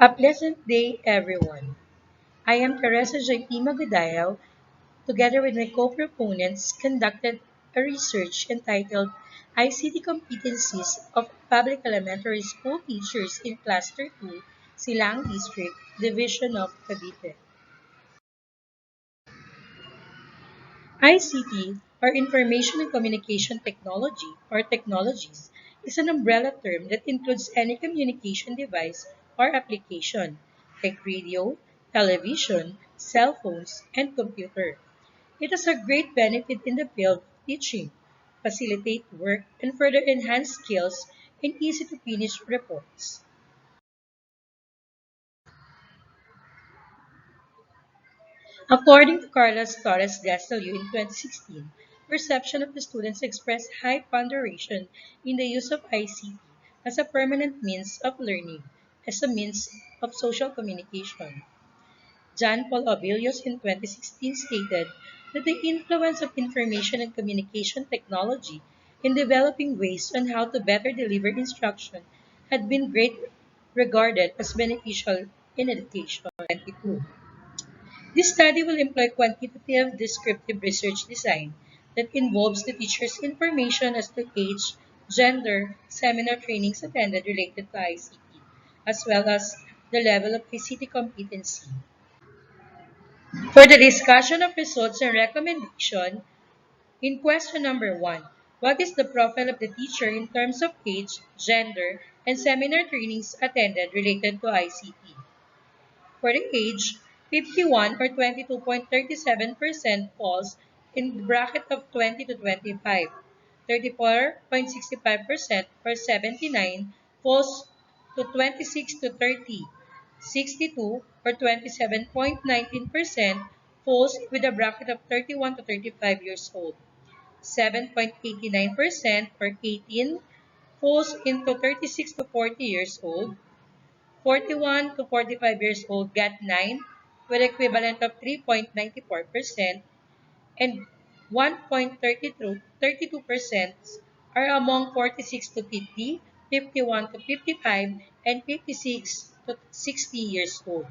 A pleasant day, everyone. I am Teresa J.P. Magadayaw, together with my co-proponents, conducted a research entitled ICT Competencies of Public Elementary School Teachers in Cluster 2, Silang District, Division of Cavite. ICT, or Information and Communication Technology, or technologies, is an umbrella term that includes any communication device or application, like radio, television, cell phones, and computer. It has a great benefit in the field of teaching, facilitate work, and further enhance skills in easy-to-finish reports. According to Carlos Torres Gastelum in 2016, perception of the students expressed high ponderation in the use of ICT as a permanent means of learning, as a means of social communication. John Paul Obilius in 2016 stated that the influence of information and communication technology in developing ways on how to better deliver instruction had been regarded as beneficial in education. 22. This study will employ quantitative descriptive research design that involves the teacher's information as to age, gender, seminar trainings attended related to ICT, as well as the level of ICT competency. For the discussion of results and recommendation, in question number 1, what is the profile of the teacher in terms of age, gender, and seminar trainings attended related to ICT? For the age, 51 or 22.37% falls in the bracket of 20 to 25. 34.65% or 79 falls to 26 to 30. 62 or 27.19% falls with a bracket of 31 to 35 years old. 7.89% or 18 falls into 36 to 40 years old. 41 to 45 years old got 9 with equivalent of 3.94%, and 1.32% are among 46 to 50, 51 to 55, and 56 to 60 years old.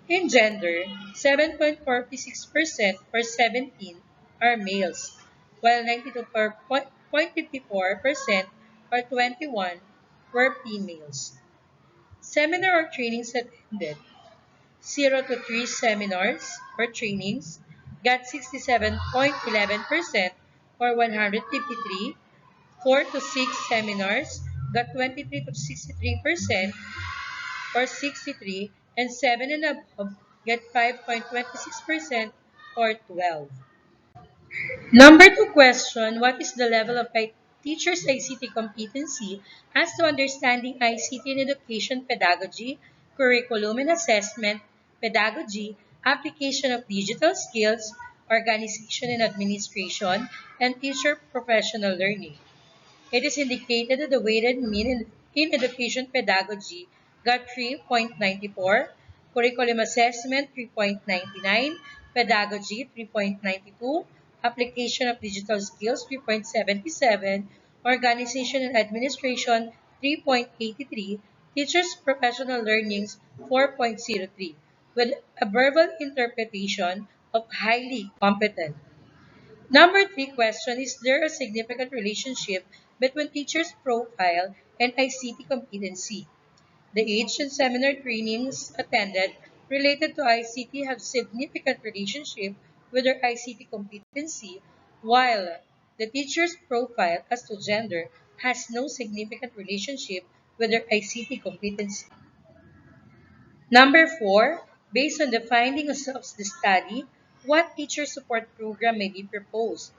In gender, 7.46% or 17 are males, while 92.54% or 21 were females. Seminar or trainings attended: 0 to 3 seminars or trainings got 67.11% or 153. 4 to 6 seminars got 23 to 63% or 63, and 7 and above get 5.26% or 12. Number 2 question, what is the level of teacher's ICT competency as to understanding ICT in education pedagogy, curriculum and assessment, pedagogy, application of digital skills, organization and administration, and teacher professional learning? It is indicated that the weighted mean in education pedagogy got 3.94, curriculum assessment 3.99, pedagogy 3.92, application of digital skills 3.77, organization and administration 3.83, teachers professional learnings 4.03, with a verbal interpretation of highly competent. Number 3 question, is there a significant relationship between teacher's profile and ICT competency? The age and seminar trainings attended related to ICT have significant relationship with their ICT competency, while the teacher's profile as to gender has no significant relationship with their ICT competency. Number 4, based on the findings of the study, what teacher support program may be proposed?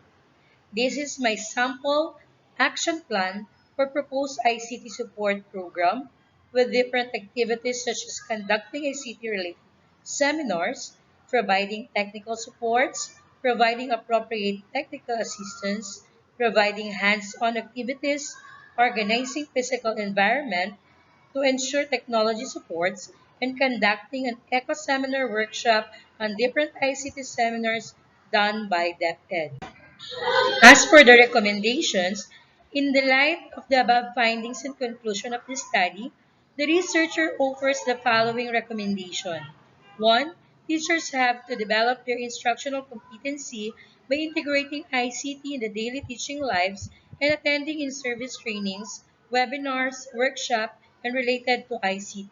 This is my sample action plan for proposed ICT support program with different activities such as conducting ICT-related seminars, providing technical supports, providing appropriate technical assistance, providing hands-on activities, organizing physical environment to ensure technology supports, and conducting an eco-seminar workshop on different ICT seminars done by DepEd. As for the recommendations, in the light of the above findings and conclusion of the study, The researcher offers the following recommendation. 1. Teachers have to develop their instructional competency by integrating ICT in the daily teaching lives and attending in-service trainings, webinars, workshops, and related to ICT.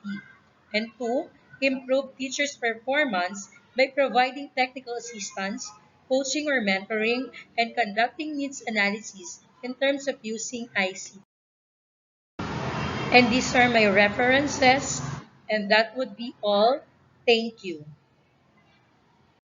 And 2. Improve teachers' performance by providing technical assistance, coaching or mentoring, and conducting needs analysis in terms of using ICT. And these are my references, and that would be all. Thank you.